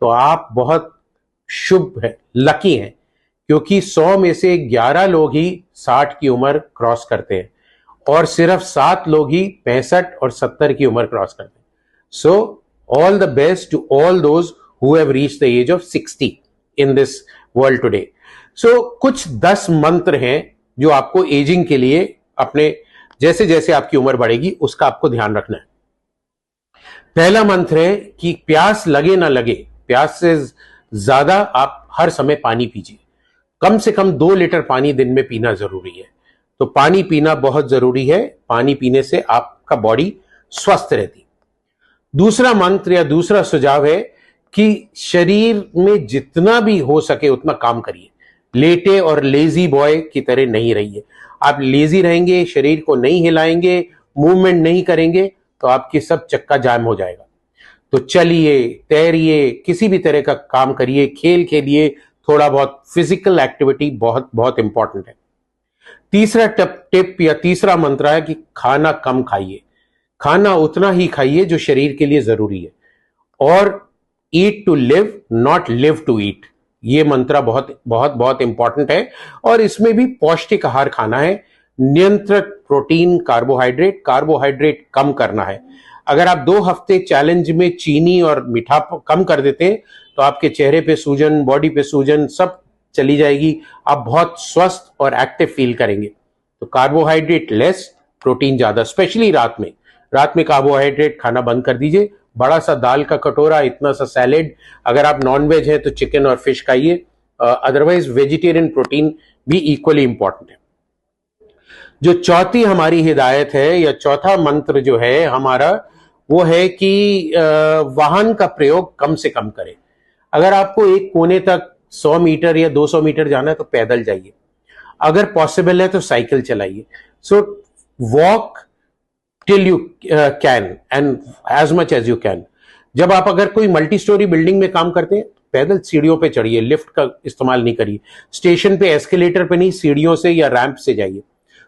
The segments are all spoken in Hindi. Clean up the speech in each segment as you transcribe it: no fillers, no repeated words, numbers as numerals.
तो आप बहुत शुभ है, लकी हैं, क्योंकि 100 में से 11 लोग ही 60 की उम्र क्रॉस करते हैं और सिर्फ 7 लोग ही 65 और 70 की उम्र क्रॉस करते हैं. So all the best to all those who have reached the age of 60 in this world today. So कुछ 10 मंत्र हैं जो आपको एजिंग के लिए अपने जैसे जैसे आपकी उम्र बढ़ेगी उसका आपको ध्यान रखना है. पहला मंत्र है कि प्यास लगे ना लगे, प्यास से ज्यादा आप हर समय पानी पीजिए. कम से कम 2 लीटर पानी दिन में पीना जरूरी है. तो पानी पीना बहुत जरूरी है. पानी पीने से आपका बॉडी स्वस्थ रहती. दूसरा मंत्र या दूसरा सुझाव है कि शरीर में जितना भी हो सके उतना काम करिए. लेटे और लेजी बॉय की तरह नहीं रहिए. आप लेजी रहेंगे, शरीर को नहीं हिलाएंगे, मूवमेंट नहीं करेंगे तो आपकी सब चक्का जाम हो जाएगा. तो चलिए, तैरिए, किसी भी तरह का काम करिए, खेल खेलिए, थोड़ा बहुत फिजिकल एक्टिविटी बहुत बहुत इंपॉर्टेंट है. तीसरा टिप या तीसरा मंत्र है कि खाना कम खाइए. खाना उतना ही खाइए जो शरीर के लिए जरूरी है. और eat to live, not live to eat. ये मंत्र बहुत बहुत बहुत इंपॉर्टेंट है. और इसमें भी पौष्टिक आहार खाना है. नियंत्रित प्रोटीन, कार्बोहाइड्रेट कम करना है. अगर आप 2 हफ्ते चैलेंज में चीनी और मीठा कम कर देते हैं तो आपके चेहरे पे सूजन, बॉडी पे सूजन सब चली जाएगी. आप बहुत स्वस्थ और एक्टिव फील करेंगे. तो कार्बोहाइड्रेट लेस, प्रोटीन ज्यादा, स्पेशली रात में. रात में कार्बोहाइड्रेट खाना बंद कर दीजिए. बड़ा सा दाल का कटोरा, इतना सा सैलेड. अगर आप नॉन वेज है तो चिकन और फिश खाइए. अदरवाइज वेजिटेरियन प्रोटीन भी इक्वली इंपॉर्टेंट है. जो चौथी हमारी हिदायत है या चौथा मंत्र जो है हमारा, वो है कि वाहन का प्रयोग कम से कम करें. अगर आपको एक कोने तक 100 मीटर या 200 मीटर जाना है तो पैदल जाइए. अगर पॉसिबल है तो साइकिल चलाइए. So walk till you can and as much as you can. जब आप अगर कोई मल्टी स्टोरी बिल्डिंग में काम करते हैं पैदल सीढ़ियों पे चढ़िए, लिफ्ट का इस्तेमाल नहीं करिए. स्टेशन पे एस्केलेटर पे नहीं, सीढ़ियों से या रैंप से जाइए.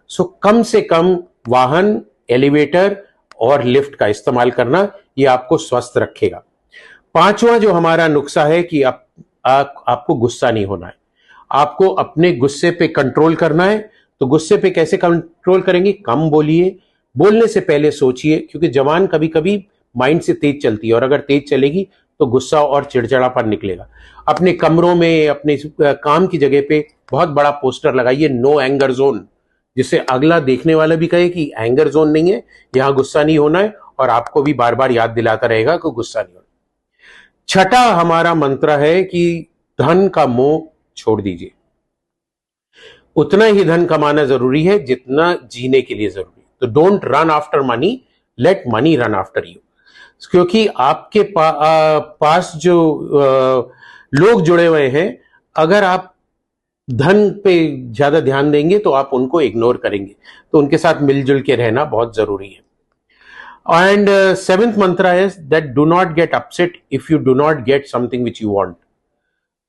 सो कम से कम वाहन, एलिवेटर और लिफ्ट का इस्तेमाल करना, ये आपको स्वस्थ रखेगा. पांचवा जो हमारा नुस्खा है कि आपको गुस्सा नहीं होना है. आपको अपने गुस्से पे कंट्रोल करना है. तो गुस्से पे कैसे कंट्रोल करेंगे? कम बोलिए. बोलने से पहले सोचिए, क्योंकि जबान कभी कभी माइंड से तेज चलती है और अगर तेज चलेगी तो गुस्सा और चिड़चिड़ापन निकलेगा. अपने कमरों में, अपने काम की जगह पे बहुत बड़ा पोस्टर लगाइए, नो एंगर जोन, जिससे अगला देखने वाला भी कहे कि एंगर जोन नहीं है, यहां गुस्सा नहीं होना है. और आपको भी बार बार याद दिलाता रहेगा कि गुस्सा नहीं होना. छठा हमारा मंत्र है कि धन का मोह छोड़ दीजिए. उतना ही धन कमाना जरूरी है जितना जीने के लिए जरूरी है. तो don't run after money, late money run after you. क्योंकि आपके पास जो लोग जुड़े हुए हैं, अगर आप धन पे ज्यादा ध्यान देंगे तो आप उनको इग्नोर करेंगे. तो उनके साथ मिलजुल के रहना बहुत जरूरी है. एंड सेवेंथ मंत्र है that do not get upset if you do not get something which you want.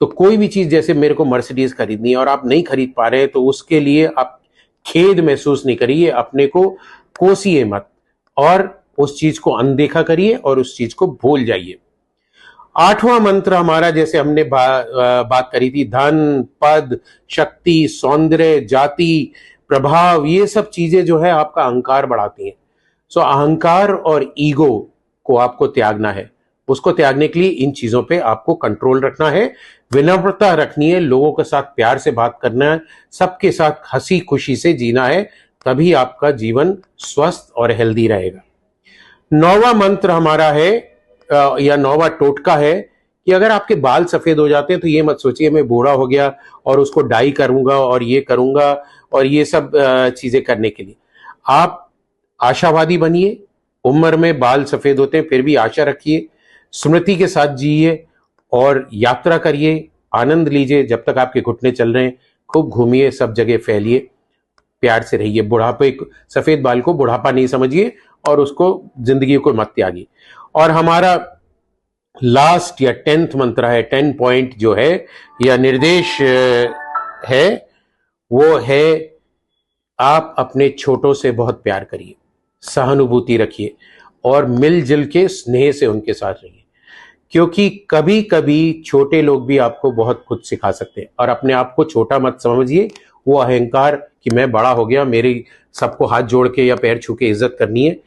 तो कोई भी चीज, जैसे मेरे को मर्सिडीज खरीदनी है और आप नहीं खरीद पा रहे हैं तो उसके लिए आप खेद महसूस नहीं करिए. अपने को कोसिए मत और उस चीज को अनदेखा करिए और उस चीज को भूल जाइए. आठवां मंत्र हमारा, जैसे हमने बात करी थी, धन, पद, शक्ति, सौंदर्य, जाति, प्रभाव, ये सब चीजें जो है आपका अहंकार बढ़ाती हैं. सो अहंकार और ईगो को आपको त्यागना है. उसको त्यागने के लिए इन चीजों पे आपको कंट्रोल रखना है. विनम्रता रखनी है, लोगों के साथ प्यार से बात करना है, सबके साथ हंसी खुशी से जीना है. तभी आपका जीवन स्वस्थ और हेल्दी रहेगा. 9वां मंत्र हमारा है या 9वां टोटका है कि अगर आपके बाल सफेद हो जाते हैं तो ये मत सोचिए मैं बूढ़ा हो गया और उसको डाई करूंगा और ये करूंगा और ये सब चीजें करने के लिए. आप आशावादी बनिए. उम्र में बाल सफेद होते हैं फिर भी आशा रखिए. स्मृति के साथ जिए और यात्रा करिए, आनंद लीजिए. जब तक आपके घुटने चल रहे हैं खूब घूमिए, सब जगह फैलिए, प्यार से रहिए. बुढ़ापे, सफेद बाल को बुढ़ापा नहीं समझिए और उसको जिंदगी को मत त्यागिए. और हमारा लास्ट या 10th मंत्र है, 10 पॉइंट जो है या निर्देश है, वो है आप अपने छोटों से बहुत प्यार करिए, सहानुभूति रखिए और मिलजुल के स्नेह से उनके साथ रहिए. क्योंकि कभी कभी छोटे लोग भी आपको बहुत कुछ सिखा सकते हैं। और अपने आप को छोटा मत समझिए, वो अहंकार कि मैं बड़ा हो गया, मेरी सबको हाथ जोड़ के या पैर छू के इज्जत करनी है।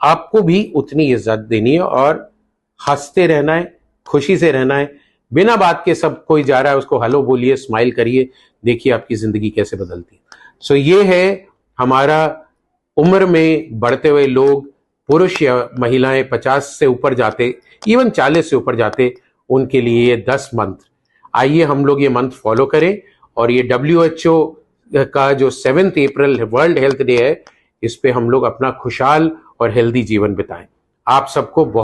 आपको भी उतनी इज्जत देनी है और हंसते रहना है, खुशी से रहना है। बिना बात के सब कोई जा रहा है उसको हेलो बोलिए, स्माइल करिए, देखिए आपकी जिंदगी कैसे बदलती है। सो ये है हमारा उम्र में बढ़ते हुए लोग, पुरुष या महिलाएं 50 से ऊपर जाते, इवन 40 से ऊपर जाते, उनके लिए ये 10 मंत्र। आइए हम लोग ये मंत्र फॉलो करें और ये WHO का जो 7 अप्रैल वर्ल्ड हेल्थ डे है, इस पे हम लोग अपना खुशहाल और हेल्दी जीवन बिताएं। आप सबको बहुत